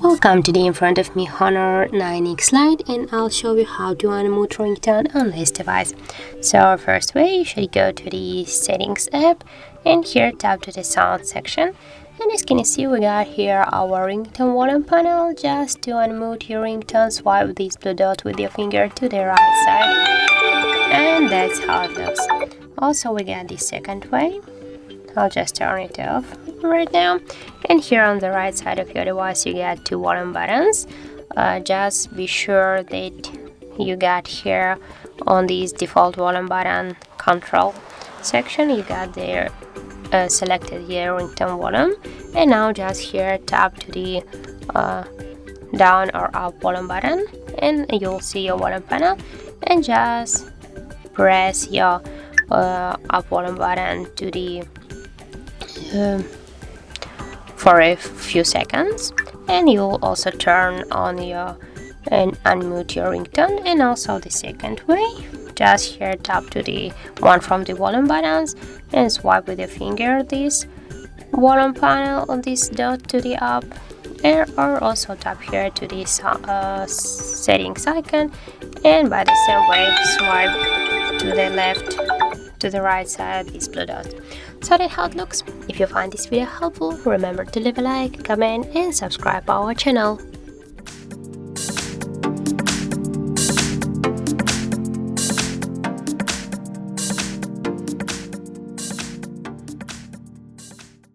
Welcome to the in front of me Honor 9X Lite, and I'll show you how to unmute ringtone on this device. So first way, you should go to the settings app and here tap to the sound section. And as can you see, we got here our ringtone volume panel. Just to unmute your ringtone, swipe this blue dot with your finger to the right side, and that's how it looks. Also, we got the second way. I'll just turn it off right now, and here on the right side of your device you get two volume buttons. Just be sure that you got here on this default volume button control section, you got there selected here ringtone volume, and now just here tap to the down or up volume button and you'll see your volume panel, and just press your up volume button to the for a few seconds, and you'll also turn on your and unmute your ringtone. And also the second way, just here tap to the one from the volume buttons and swipe with your finger this volume panel on this dot to the up, or also tap here to this settings icon, and by the same way swipe to the left to the right side this blue dot. So that's how it looks. If you find this video helpful, remember to leave a like, comment and subscribe our channel.